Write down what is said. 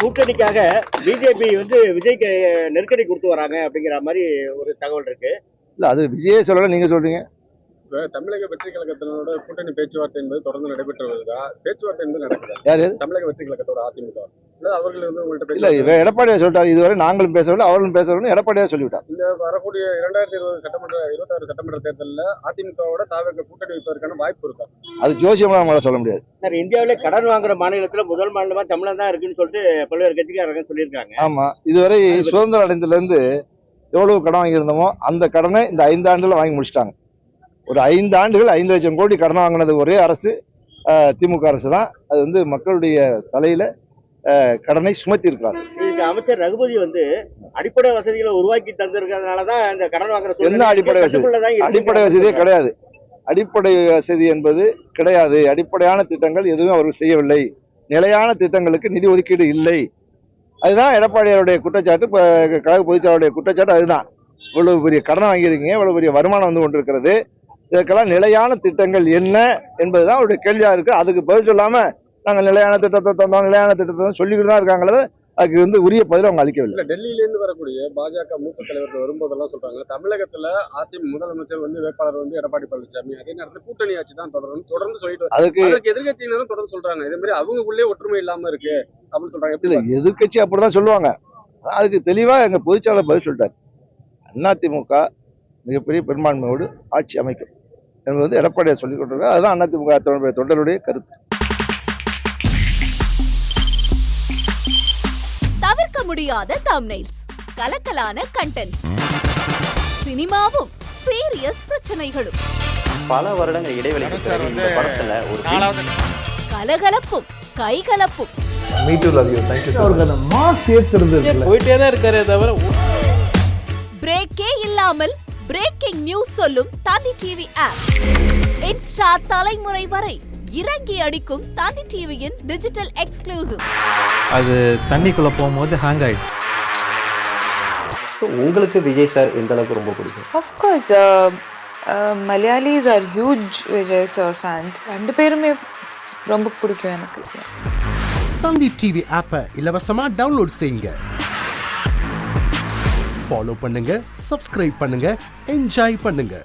கூட்டணிக்காக BJP வந்து விஜய்க்கு நெருக்கடி கொடுத்து வராங்க அப்படிங்கிற மாதிரி ஒரு தகவல் இருக்கு. இல்ல அது விஜயே சொல்லல, நீங்க சொல்றீங்க. இப்ப தமிழக வெற்றி கழகத்தினோட கூட்டணி பேச்சுவார்த்தை என்பது தொடர்ந்து நடைபெற்று வருதா? பேச்சுவார்த்தை என்பது நடக்குதா? யாரு? தமிழக வெற்றி கழகத்தோட அதிமுக இல்ல அவர்கள் வந்து உங்கள்ட்ட இல்ல எடப்பாடியார் சொல்லிட்டாரு, இதுவரை நாங்களும் பேசவில்லை அவர்களும் பேசவில்லை, எடப்பாடியார் சொல்லிவிட்டார். இந்த வரக்கூடிய 26 சட்டமன்ற தேர்தலில் அதிமுகவோட தாவேக கூட்டணி வைப்பதற்கான வாய்ப்பு இருக்கா? அது ஜோசியமா நம்மளால சொல்ல முடியாது. சார், இந்தியாவிலே கடன் வாங்குற மாநிலத்துல முதல் மாநிலமா தமிழன் தான் இருக்குன்னு சொல்லிட்டு பல்வேறு கட்சிக்காரங்க சொல்லியிருக்காங்க. ஆமா, இதுவரை சுதந்திரம் அடைந்ததுல இருந்து எவ்வளவு கடன் வாங்கியிருந்தோமோ அந்த கடனை இந்த 5 ஆண்டுல வாங்கி முடிச்சிட்டாங்க. ஒரு 5 ஆண்டுகள் 5 லட்சம் கோடி கடன் வாங்கினது ஒரே அரசு திமுக அரசு தான். அது வந்து மக்களுடைய தலையில கடனை சுமத்தி இருக்கிறார். இதுக்கு அமைச்சர் ரகுபதி வந்து அடிப்படை வசதிகளை உருவாக்கி தந்திருக்கிறதுனாலதான் இந்த கடன் வாங்குற என்ன அடிப்படை வசதி? அடிப்படை வசதியே கிடையாது. அடிப்படை வசதி என்பது கிடையாது. அடிப்படையான திட்டங்கள் எதுவும் அவர்கள் செய்யவில்லை. நிலையான திட்டங்களுக்கு நிதி ஒதுக்கீடு இல்லை. அதுதான் எடப்பாடியாருடைய குற்றச்சாட்டு, கழக பொதுச்செயலாளருடைய குற்றச்சாட்டு அதுதான். இவ்வளவு பெரிய கடனை வாங்கியிருக்கீங்க, இவ்வளவு பெரிய வருமானம் வந்து கொண்டிருக்கிறது, இதற்கெல்லாம் நிலையான திட்டங்கள் என்ன என்பதுதான் அவருடைய கேள்வியா இருக்கு. அதுக்கு பதில் சொல்லாம நாங்கள் நிலையான திட்டத்தை தந்தோம், நிலையான திட்டத்தை சொல்லிக்கிட்டு தான் இருக்காங்களே, அதுக்கு வந்து உரிய பதில் அவங்க அளிக்கவில்லை. டெல்லியிலேருந்து வரக்கூடிய பாஜக மூத்த தலைவர்கள் வரும்போதெல்லாம் சொல்றாங்க, தமிழகத்துல அதிமுக முதலமைச்சர் வந்து வேட்பாளர் வந்து எடப்பாடி பழனிசாமி, அதே நேரத்தில் கூட்டணி ஆட்சி தான் தொடர்ந்து சொல்லிட்டு அதுக்கு எதிர்கட்சியினரும் தொடர்ந்து சொல்றாங்க. இதே மாதிரி அவங்களுக்குள்ளே ஒற்றுமை இல்லாம இருக்கு அப்படின்னு சொல்றாங்க. இல்ல, எதிர்கட்சி அப்படிதான் சொல்லுவாங்க. அதுக்கு தெளிவா எங்க பொதுச்செயலாளர் பதில் சொல்லிட்டாரு. அதிமுக மிகப்பெரிய பெரும்பான்மையோடு ஆட்சி அமைக்கும் என்பது வந்து எடப்பாடியார் சொல்லிக் கொண்டிருக்காரு. அதுதான் அதிமுக தொண்டருடைய கருத்து. தவிர்க்க முடியாத தம்ப்நெயில்ஸ், கலக்கலான கண்டென்ட்ஸ், சினிமாவும் சீரியஸ் பிரச்சனைகளும், பல வருடங்கள் இடைவெளிக்கு பிறகு இந்த படத்துல ஒரு கலகலப்பும் கைகலப்பும், போயிட்டே தான் இருக்காரே தவிர பிரேக்கே இல்லாமல் பிரேக்கிங் நியூஸ் சொல்லும் தந்தி டிவி ஆப். இன்ஸ்டா தலைமுறை வரை இறங்கி அடிக்கும் தந்தி டிவியின் டிஜிட்டல் எக்ஸ்க்ளூசிவ். அது தண்ணிக்குள்ள போகும்போது ஹேங் ஆயிடுச்சு. உங்களுக்கு விஜய் சார் எந்த அளவுக்கு ரொம்ப பிடிக்கும்? Of course, Malayalis are huge Vijay sir fans. ரெண்டு பேருமே ரொம்ப பிடிக்கும் எனக்கு. தந்தி டிவி ஆப்பை இலவசமா டவுன்லோட் செய்யுங்க. ஃபாலோ பண்ணுங்க, சப்ஸ்கிரைப் பண்ணுங்க, என்ஜாய் பண்ணுங்க.